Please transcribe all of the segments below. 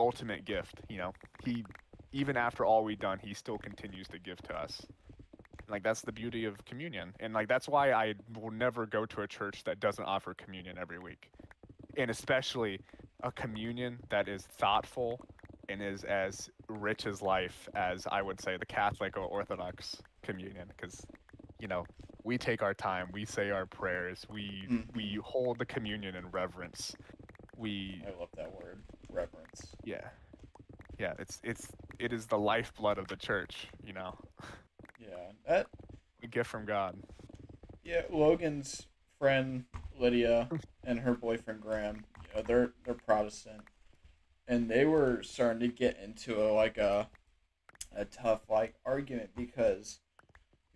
ultimate gift. He even after all we've done, he still continues to give to us. Like that's the beauty of communion, and like that's why I will never go to a church that doesn't offer communion every week, and especially a communion that is thoughtful and is as rich as life as I would say the Catholic or Orthodox communion, because you know we take our time, we say our prayers, we Hmm. hold the communion in reverence. We I love that word, reverence. Yeah, yeah, it is the lifeblood of the church. Yeah, that. A gift from God. Yeah, Logan's friend Lydia and her boyfriend Graham. They're Protestant, and they were starting to get into a tough argument because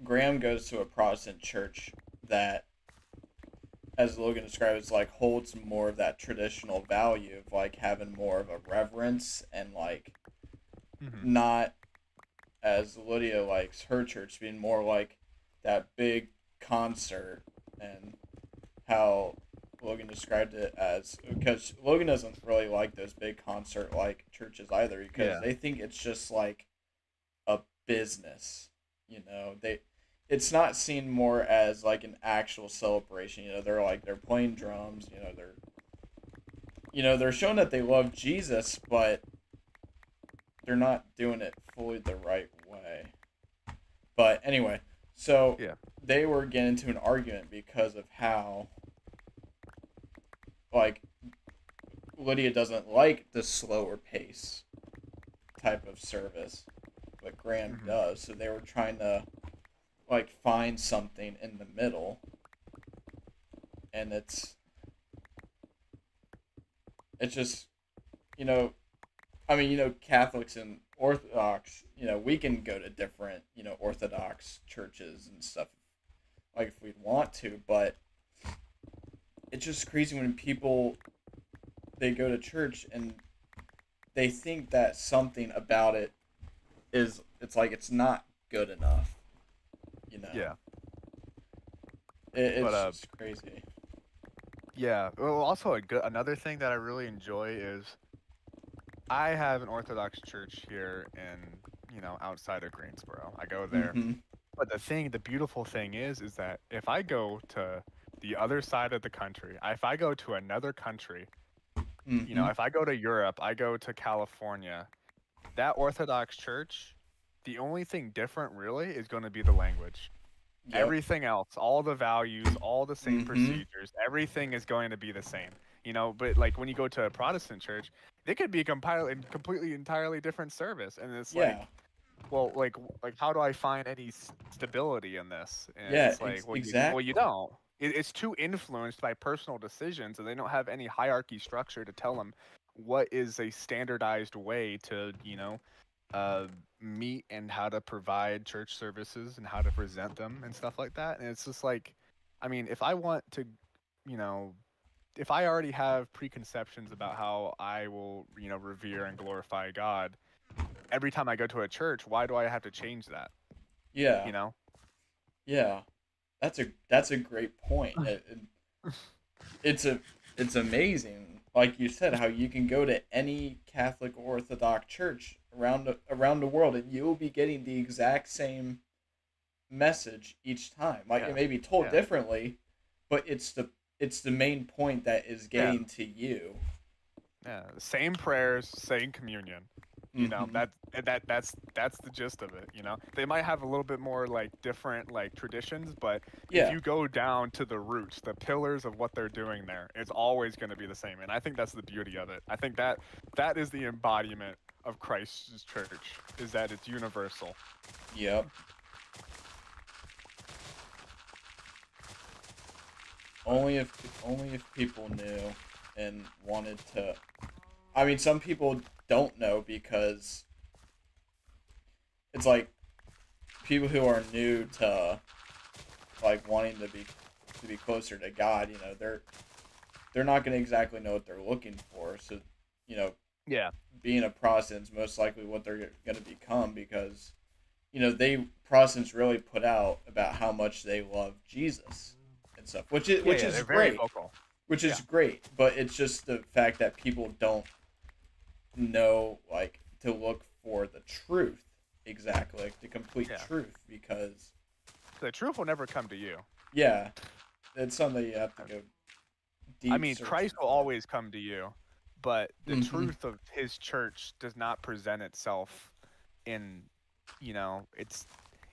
Graham goes to a Protestant church that, as Logan described, is holds more of that traditional value of having more of a reverence and Hmm. not as Lydia likes her church being more like that big concert, and how Logan described it as, because Logan doesn't really like those big concert churches either, because Yeah. they think it's just like a business. It's not seen more as like an actual celebration. They're playing drums. They're showing that they love Jesus, but they're not doing it fully the right way. But anyway, so Yeah. they were getting into an argument because of how like Lydia doesn't like the slower pace type of service, but Graham Hmm. does. So they were trying to find something in the middle, and it's just you know I mean, Catholics and Orthodox, we can go to different, Orthodox churches and stuff, if we'd want to, but it's just crazy when people they go to church and they think that something about it it's it's not good enough, you know. Yeah. But It's just crazy. yeah. Well, also another thing that I really enjoy is I have an Orthodox church here in outside of Greensboro. I go there. Mm-hmm. But the beautiful thing is that if I go to the other side of the country, if I go to another country, Mm-hmm. if I go to Europe, I go to California, that Orthodox church, the only thing different really is going to be the language. Yep. Everything else, all the values, all the same Mm-hmm. procedures, everything is going to be the same. But like when you go to a Protestant church, it could be completely entirely different service, and it's Yeah. like, well, like how do I find any stability in this? And Yeah. it's like, well, you Exactly. don't. It's too influenced by personal decisions, and they don't have any hierarchy structure to tell them what is a standardized way to uh, meet and how to provide church services and how to present them and stuff like that. And it's just like, I mean, if I want to, you know, if I already have preconceptions about how I will, revere and glorify God every time I go to a church, why do I have to change that? Yeah. You know? Yeah. That's a great point. It's a it's amazing, like you said, how you can go to any Catholic or Orthodox church around the world, and you'll be getting the exact same message each time. Like it Yeah. may be told Yeah. differently, but it's the main point that is Yeah. getting to you. Yeah. Same prayers, same communion. Mm-hmm. That's the gist of it. They might have a little bit more like different like traditions, but if Yeah. you go down to the roots, the pillars of what they're doing there, it's always going to be the same. And I think that's the beauty of it. I think that is the embodiment of Christ's church, is that it's universal. Yep. Only if people knew and wanted to. I mean, some people don't know because it's people who are new to wanting to be closer to God. They're not going to exactly know what they're looking for. So, you know, Yeah. being a Protestant is most likely what they're going to become, because they Protestants really put out about how much they love Jesus and stuff, which is Yeah, which yeah, is they're very great, vocal. which Yeah. is great. But it's just the fact that people don't know, like, to look for the truth, exactly, like the complete Yeah. truth, because The truth will never come to you. yeah, it's something that you have to Uh, go I deep mean, searching Christ will for. always come to you, but the Mm-hmm. truth of his church does not present itself in,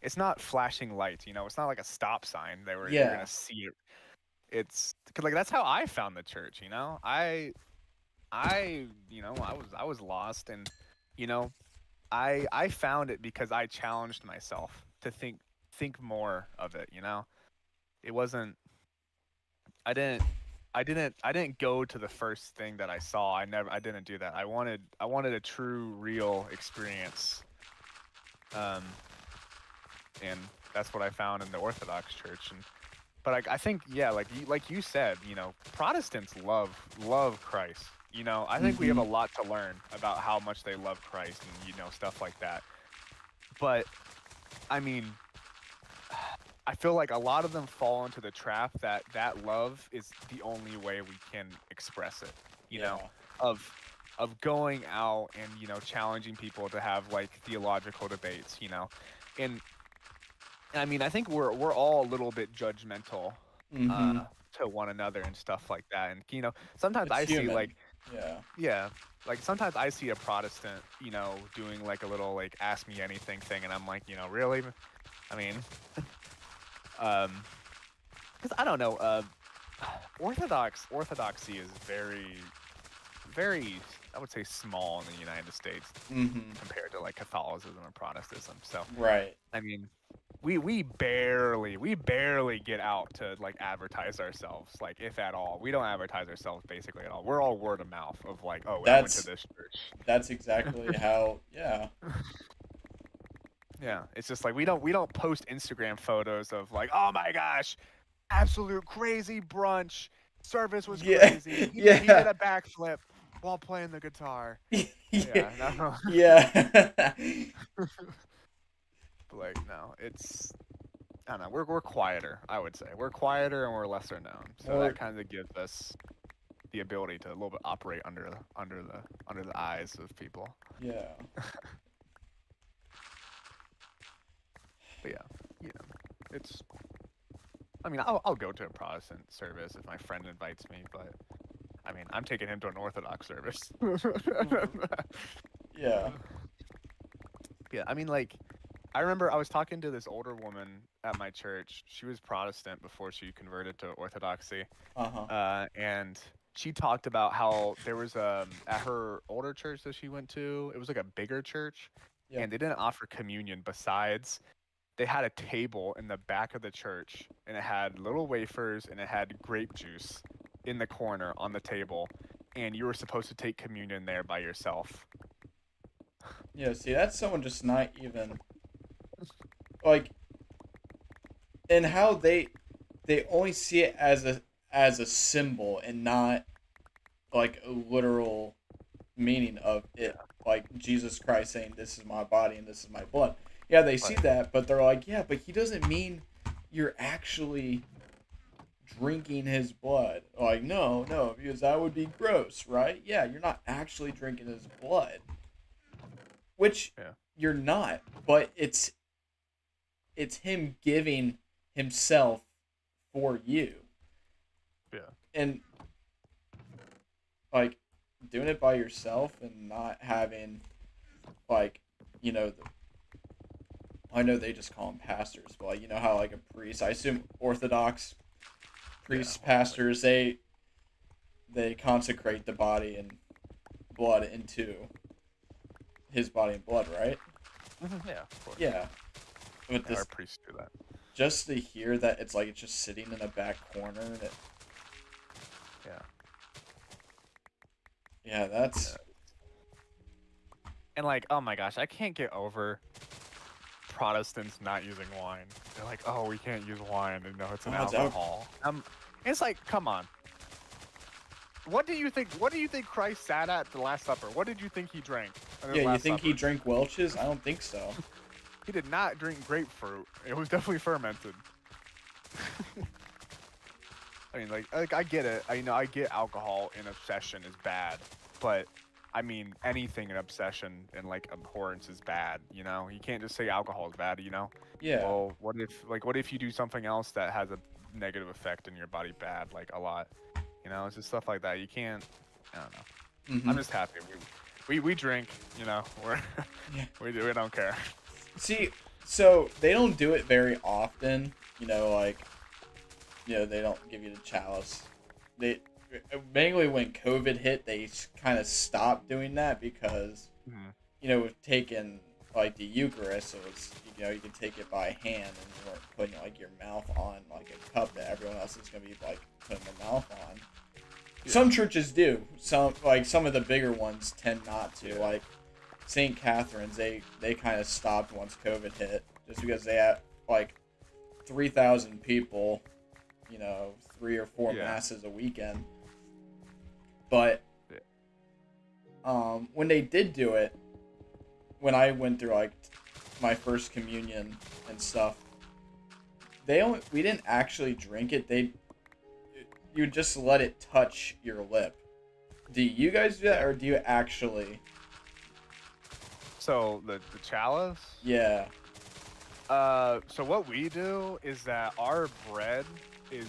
it's not flashing lights, it's not like a stop sign that where you're going Yeah. to see it. It's 'cause, like, that's how I found the church, I was lost, and you know, I found it because I challenged myself to think more of it. It wasn't I didn't I didn't go to the first thing that I saw. I didn't do that. I wanted a true real experience. Um and that's what I found in the Orthodox Church. And but I think, yeah, like you said, Protestants love Christ. I think we have Mm-hmm. a lot to learn about how much they love Christ and stuff like that. But I mean, I feel like a lot of them fall into the trap that love is the only way we can express it. You know, Yeah. of of going out and challenging people to have like theological debates. And I mean, I think we're all a little bit judgmental Mm-hmm. to one another and stuff like that. And sometimes It's I see human. like, Yeah. yeah, like sometimes I see a Protestant, doing like a little like ask me anything thing, and I'm like, really? I mean, um, because I don't know, orthodoxy is very, very, I would say, small in the United States Mm-hmm. compared to like Catholicism and Protestantism. So Right. I mean, we barely get out to like advertise ourselves, like if at all. We don't advertise ourselves basically at all. We're all word of mouth of like, oh, I went to That's this church. that's exactly how. Yeah. Yeah, it's just like we don't post Instagram photos of like, oh my gosh, absolute crazy brunch. Service was Yeah. crazy. He did Yeah. a backflip while playing the guitar. Yeah. Yeah, no. Yeah. Like no, it's I don't know. We're quieter. I would say we're quieter and we're lesser known. So that Or kind of gives us the ability to a little bit operate under the eyes of people. yeah. But yeah, you know, it's. I mean, I'll go to a Protestant service if my friend invites me, but I mean, I'm taking him to an Orthodox service. Yeah. Yeah, I mean, like, I remember I was talking to this older woman at my church. She was Protestant before she converted to Orthodoxy, Uh-huh. and she talked about how there was at her older church that she went to. It was like a bigger church, Yep. and they didn't offer communion. Besides, they had a table in the back of the church, and it had little wafers and it had grape juice in the corner on the table, and you were supposed to take communion there by yourself. Yeah, see, that's someone just not even like, and how they only see it as a symbol and not like a literal meaning of it, Yeah, like Jesus Christ saying this is my body and this is my blood. Yeah, they see but that, but they're like, yeah, but he doesn't mean you're actually drinking his blood. Like, no, no, because that would be gross, right? Yeah, you're not actually drinking his blood, which yeah, you're not, but it's him giving himself for you. yeah, And like doing it by yourself and not having like, you know, I know they just call them pastors, but like, you know how like a priest, I assume Orthodox yeah. priests, Well, like, pastors, they consecrate the body and blood into his body and blood, right? yeah, of course. Yeah. With Yeah, our this, priests do that. just to hear that it's like it's just sitting in a back corner and Yeah, yeah, that's yeah. And like, oh my gosh, I can't get over Protestants not using wine. They're like, oh, we can't use wine, and no, it's an oh, it's out. alcohol. It's like, come on. What do you think? What do you think Christ sat at the Last Supper? What did you think he drank at Yeah, his you Last think he Supper? drank Welch's? I don't think so. He did not drink grapefruit. It was definitely fermented. I mean, like I get it. I get alcohol in a session is bad, but I mean, anything in obsession and like abhorrence is bad. You know, you can't just say alcohol is bad. You know, Yeah. well, what if you do something else that has a negative effect in your body bad, like a lot. You know, it's just stuff like that. You can't. I don't know. I'm Mm-hmm. just happy we drink. You know, we're Yeah. we don't care. See, so they don't do it very often. Like they don't give you the chalice. They mainly when COVID hit, they kind of stopped doing that because Mhm. we've taken like the Eucharist, so it's you can take it by hand, and you weren't putting like your mouth on like a cup that everyone else is gonna be like putting their mouth on. Yeah. Some churches do. Some of the bigger ones tend not to. Yeah. Like St. Catherine's, they kind of stopped once COVID hit, just because they had like 3,000 people, 3 or 4 Yeah. masses a weekend. But Yeah. when they did do it, when I went through like my first communion and stuff, we didn't actually drink it. You just let it touch your lip. Do you guys do that, Yeah. or do you actually? So the chalice. Yeah. So what we do is that our bread is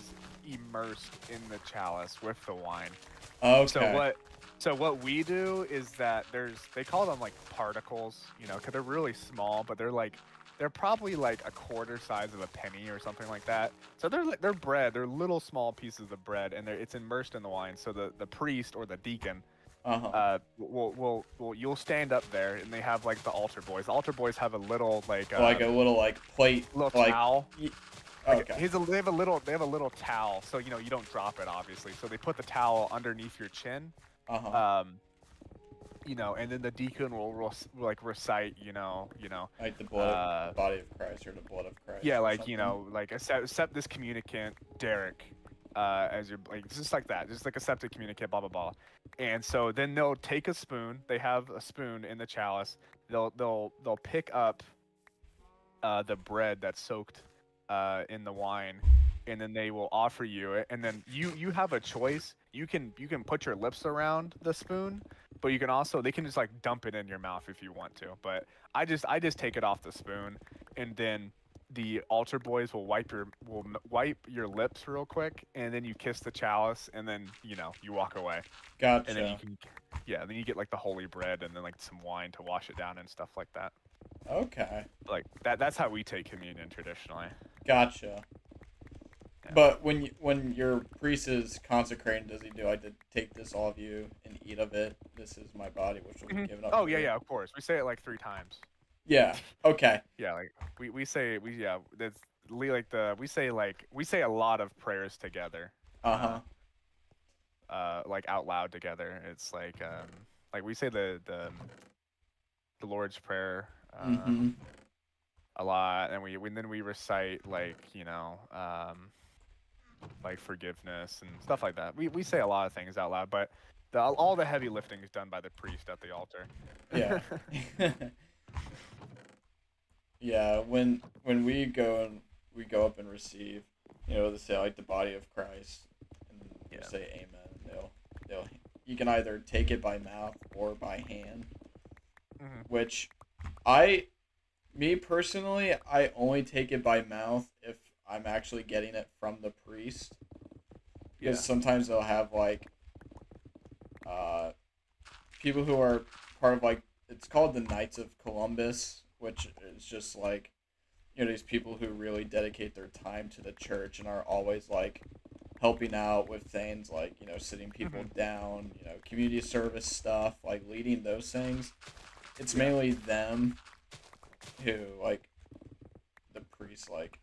immersed in the chalice with the wine. So Okay. what we do is that they call them like particles, you know, because they're really small, but they're probably like a quarter size of a penny or something like that. So they're bread, they're little small pieces of bread, and it's immersed in the wine. So the priest or the deacon, Uh huh. will you'll stand up there, and they have like the altar boys. The altar boys have a little Like a little like plate, little like. towel. y- Like Okay. they have a little towel, so you know you don't drop it obviously. So they put the towel underneath your chin, Uh huh. um, you know, and then the deacon will like recite, Like the uh, body of Christ or the blood of Christ yeah, or like something. like accept this communicant, Derek, as your like just like that, just like accept a communicant, blah blah blah. And so then they'll take a spoon. They have a spoon in the chalice. They'll pick up the bread that's soaked in the wine, and then they will offer you it. And then you have a choice. You can put your lips around the spoon, but you can also they can just like dump it in your mouth if you want to. But I just take it off the spoon, and then the altar boys will wipe your lips real quick, and then you kiss the chalice, and then you walk away, and then you Gotcha. can yeah, then you get like the holy bread and then like some wine to wash it down and stuff like that. Okay. Like that's how we take communion traditionally. Gotcha. Yeah. But when your priest is consecrating, does he do? I did take this, all of you, and eat of it. This is my body, which will be given up Oh for yeah, you. yeah, of course. We say it like 3 times. Yeah. Okay. Yeah, like we say we yeah, that's like we say a lot of prayers together. Uh huh. Like out loud together. It's like we say the Lord's Prayer Mm-hmm. a lot, and then we recite like forgiveness and stuff like that. We say a lot of things out loud, but all the heavy lifting is done by the priest at the altar. Yeah. Yeah. When we go up and receive, they say like the body of Christ, and we Yeah. say Amen. They'll you can either take it by mouth or by hand, Hmm. which me personally, I only take it by mouth if I'm actually getting it from the priest, because Yeah. sometimes they'll have like uh people who are part of like, it's called the Knights of Columbus, which is just like, these people who really dedicate their time to the church and are always like helping out with things like, sitting people Hmm. down, community service stuff, like leading those things. It's Yeah. mainly them who like the priest like,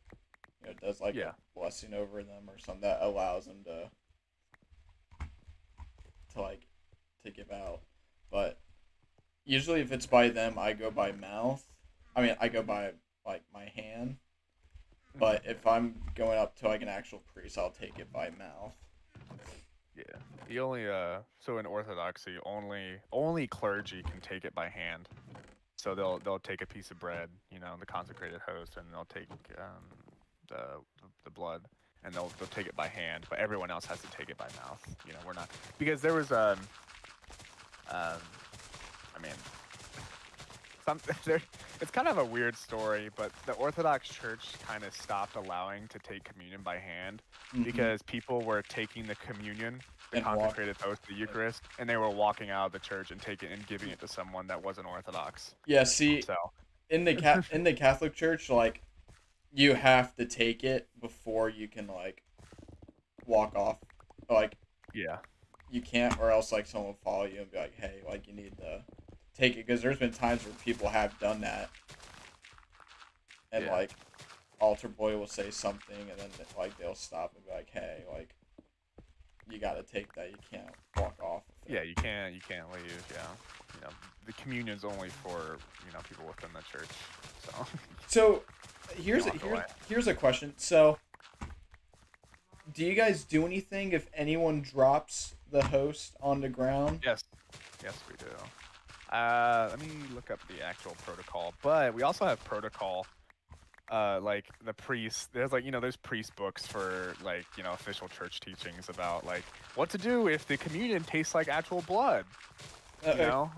does like Yeah. a blessing over them or something that allows them to like to give out. But usually if it's by them, I go by mouth. I mean, I go by like my hand. Hmm. But if I'm going up to like an actual priest, I'll take it by mouth. Yeah. The only so in Orthodoxy only clergy can take it by hand. So they'll take a piece of bread, the consecrated host, and they'll take the the blood, and they'll take it by hand. But everyone else has to take it by mouth. We're not because there was um I mean, some there, it's kind of a weird story, but the Orthodox Church kind of stopped allowing to take communion by hand Mm-hmm. because people were taking the communion, the And walk. consecrated host, the Eucharist, and they were walking out of the church and taking and giving it to someone that wasn't Orthodox. Yeah. See, So, in the Catholic Church, like you have to take it before you can like walk off. Like yeah, you can't, or else like someone will follow you and be like, "Hey, like you need to take it," because there's been times where people have done that, and yeah, like altar boy will say something, and then like they'll stop and be like, "Hey, like you got to take that. You can't walk off with yeah. it." You can't leave. Yeah, the communion's only for people within the church. So So you here's don't have to lie. here's a question. So do you guys do anything if anyone drops the host on the ground? Yes, yes, we do. Let me look up the actual protocol. But we also have protocol. Like the priest, there's there's priest books for official church teachings about like what to do if the communion tastes like actual blood. You Uh, know.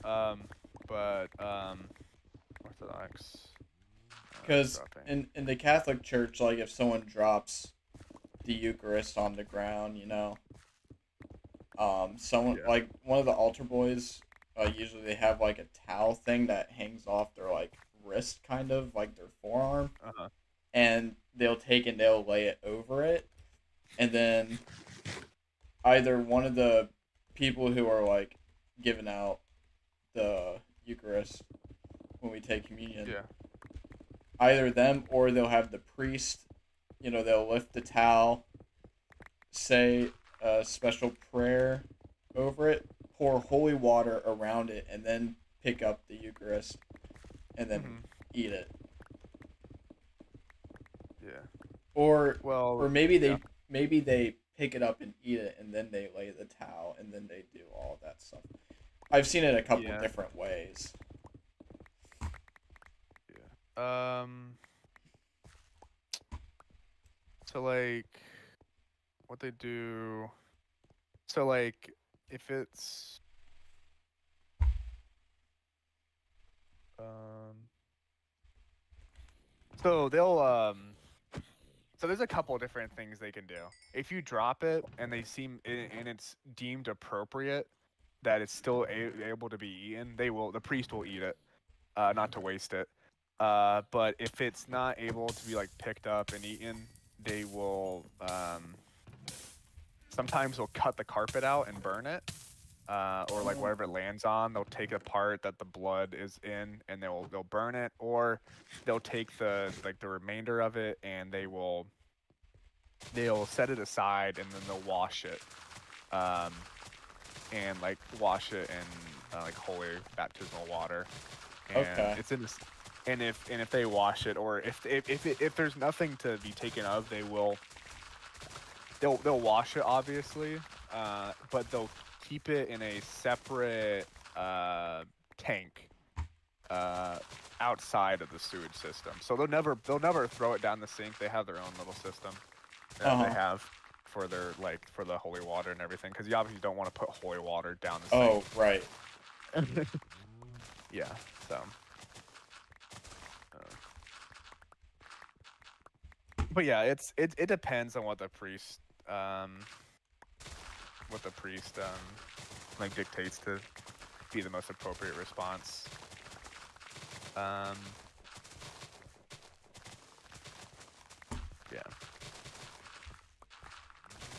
um, but Orthodox Because dropping. in the Catholic Church, like if someone drops the Eucharist on the ground, someone Yeah. like one of the altar boys, usually they have like a towel thing that hangs off their like wrist, kind of like their forearm, Uh-huh. and they'll take and they'll lay it over it, and then either one of the people who are like giving out the Eucharist when we take communion, Yeah. either them or they'll have the priest, they'll lift the towel, say a special prayer over it, pour holy water around it, and then pick up the Eucharist and then Hmm. eat it. Yeah. Or Well. Yeah. maybe they pick it up and eat it and then they lay the towel and then they do all that stuff. I've seen it a couple Yeah. different ways. Yeah. So like what they do. So like if it's um so they'll so there's a couple of different things they can do. If you drop it and and it's deemed appropriate that it's still able to be eaten, the priest will eat it, not to waste it. But if it's not able to be like picked up and eaten, they will sometimes they'll cut the carpet out and burn it. Or like Oh. wherever it lands on, they'll take a part that the blood is in and they'll burn it, or they'll take the remainder of it and they'll set it aside and then they'll wash it, um, and like wash it in like holy baptismal water, and Okay. it's in this. And if they wash it, or if there's nothing to be taken of, they'll wash it obviously, but they'll keep it in a separate tank uh, outside of the sewage system. So they'll never throw it down the sink. They have their own little system Uh that they huh. have for their for the holy water and everything, because you obviously don't want to put holy water down the Oh, sink. right. Yeah. So. Uh, but yeah, it depends on um what the priest like dictates to be the most appropriate response. Um, yeah.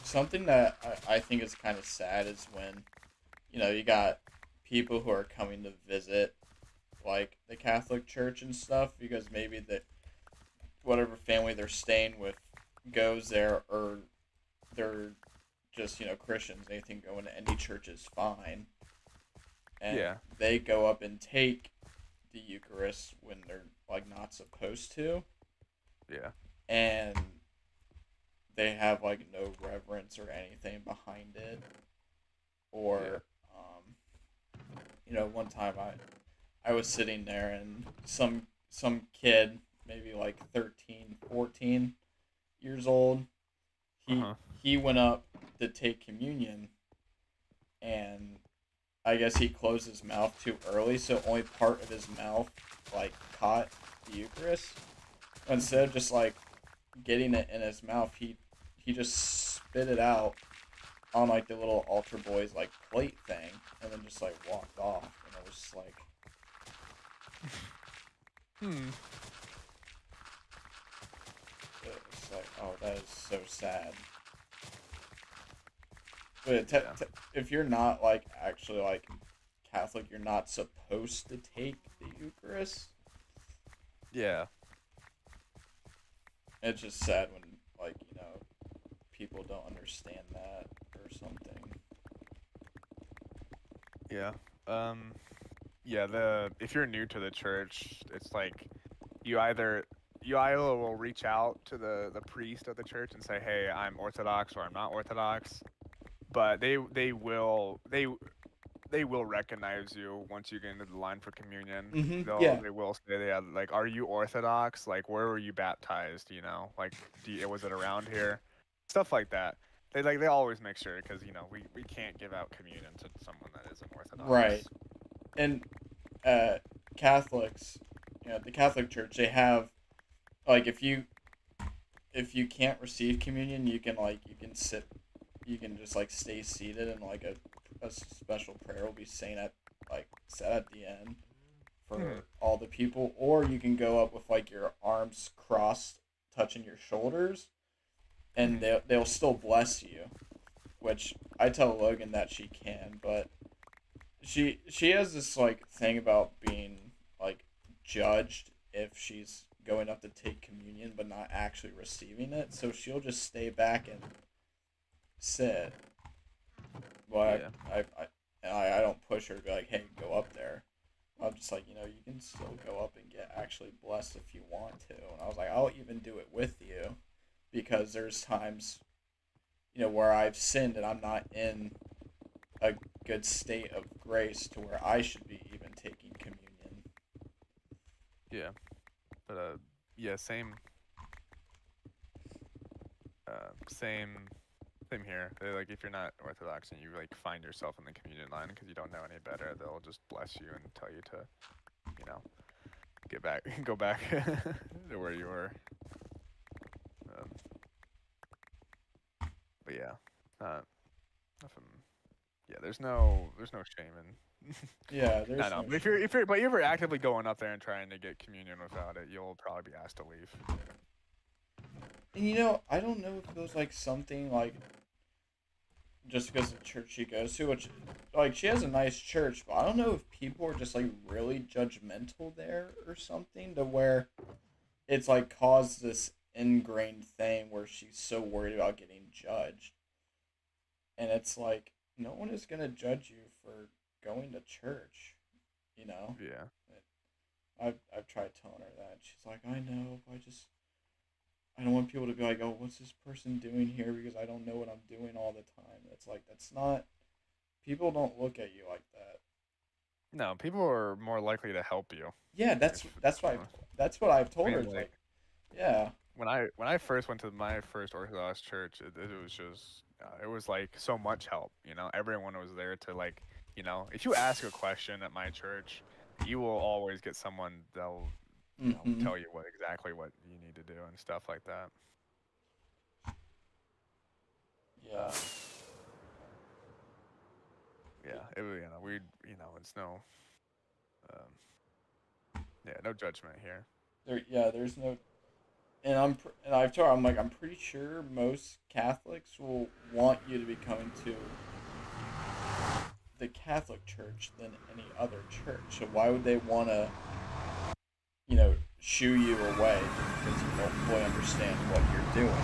Something that I think is kind of sad is when, you got people who are coming to visit, like the Catholic Church and stuff, because maybe that whatever family they're staying with goes there, or they're just, Christians. Anything going to any church is fine. And Yeah. they go up and take the Eucharist when they're like not supposed to. Yeah. And they have like no reverence or anything behind it. Yeah. Or one time I was sitting there and some kid, maybe like 13, 14 years old, Uh he huh. he went up to take communion, and I guess he closed his mouth too early, so only part of his mouth like caught the Eucharist. Instead of just like getting it in his mouth, he just spit it out on like the little altar boy's like plate thing, and then just like walked off. And I was just like, Hmm. it's like, oh, that is so sad. But Yeah. if you're not like actually like Catholic, you're not supposed to take the Eucharist. Yeah. It's just sad when like people don't understand that or something. Yeah. Um. Yeah. The if you're new to the church, it's like you either you either will reach out to the priest of the church and say, "Hey, I'm Orthodox or I'm not Orthodox," but they will recognize you once you get into the line for communion. Yeah. They will say, "Yeah, like, are you Orthodox? Like, where were you baptized? You know, like, was it around here? Stuff like that." They always make sure because we can't give out communion to someone that isn't Right. Orthodox. And uh, Catholics, the Catholic Church, they have like if you can't receive communion, you can just like stay seated and like a special prayer will be said at the end Hmm. for all the people, or you can go up with like your arms crossed, touching your shoulders, and Hmm. they'll still bless you. Which I tell Logan that she can, but she has this like thing about being like judged if she's going up to take communion but not actually receiving it. So she'll just stay back and sit. But Yeah. I don't push her to be like, hey, go up there. I'm just like, you can still go up and get actually blessed if you want to. And I was like, I'll even do it with you because there's times, where I've sinned and I'm not in a good state of grace to where I should be even taking communion. Yeah. But yeah. Same. Same here. They're like, if you're not Orthodox and you like find yourself in the communion line because you don't know any better, they'll just bless you and tell you to, you know, get back, go back to where you were. Um, but yeah, uh, nothing. Yeah, there's no shame in. Yeah, I there's know, no but if shame. you're actively going up there and trying to get communion without it, you'll probably be asked to leave. And I don't know if it was like something like just because of the church she goes to, which like she has a nice church, but I don't know if people are just like really judgmental there or something to where it's like caused this ingrained thing where she's so worried about getting judged. And it's like no one is gonna judge you for going to church, you know? Yeah. I've tried telling her that. She's like, I know, I don't want people to be like, oh, what's this person doing here because I don't know what I'm doing all the time. It's like that's not people don't look at you like that. No, people are more likely to help you Yeah, if that's you what know. that's what I've I told her. mean, It's like like, yeah, when I first went to my first Orthodox church, it was just it was like so much help. Everyone was there to like if you ask a question at my church, you will always get someone that'll mm-hmm, tell you what you need to do and stuff like that. yeah, Um, yeah, we it's no um, yeah, no judgment here. there's no, and I've told her I'm like I'm pretty sure most Catholics will want you to be coming to the Catholic Church than any other church. So why would they want to shoo you away just because you don't fully understand what you're doing?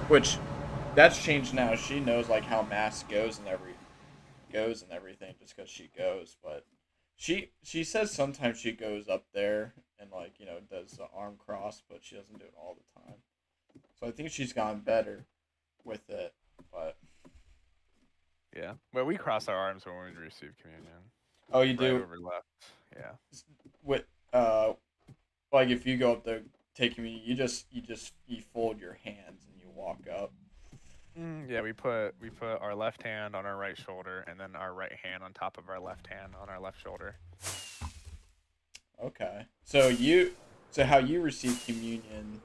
Which that's changed now. She knows like how mass goes and everything just because she goes. But she says sometimes she goes up there and like does the arm cross, but she doesn't do it all the time. So I think she's gotten better with it. But Yeah, but we cross our arms when we receive communion, oh, you right do over left. Yeah. with like if you go up there take communion, you fold your hands and you walk up. Yeah, we put our left hand on our right shoulder, and then our right hand on top of our left hand on our left shoulder. Okay. So how you receive communion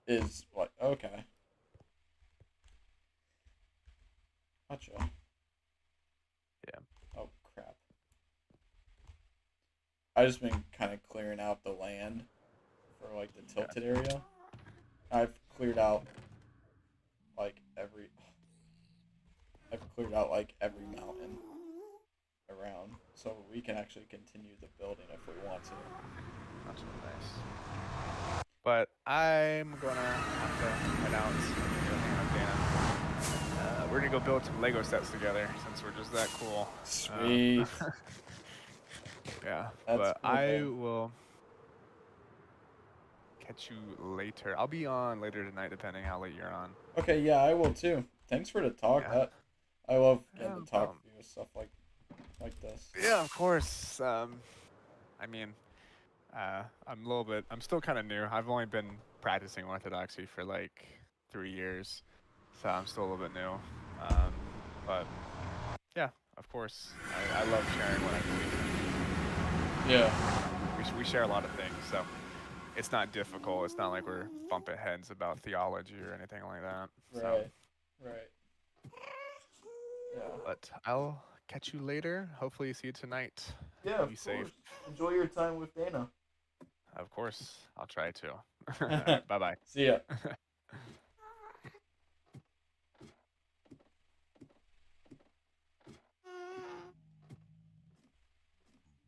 is what? Okay. Gotcha. Yeah. Oh crap. I just been kind of clearing out the land for like the tilted Gotcha. area. I've cleared out like every mountain around, so we can actually continue the building if we want to. That's really nice. But I'm gonna have to head out and go hang out with Dana. We're gonna go build some Lego sets together since we're just that cool. Sweet. Yeah, That's but cool, I man. will catch you later. I'll be on later tonight, depending how late you're on. Okay, yeah, I will too. Thanks for the talk. Yeah. That I love Yeah, getting to no talk problem. with you with stuff like this. Yeah, of course. I mean, I'm still kind of new. I've only been practicing Orthodoxy for like 3 years, so I'm still a little bit new. Um, but yeah, of course, I love sharing what I believe Yeah. in. We share a lot of things, so it's not difficult. It's not like we're bumping heads about theology or anything like that. So, Right. Right. Yeah. but I'll catch you later. Hopefully, see you tonight. Yeah, You be of safe. course. Enjoy your time with Dana. Of course, I'll try to. All right, bye bye. See ya.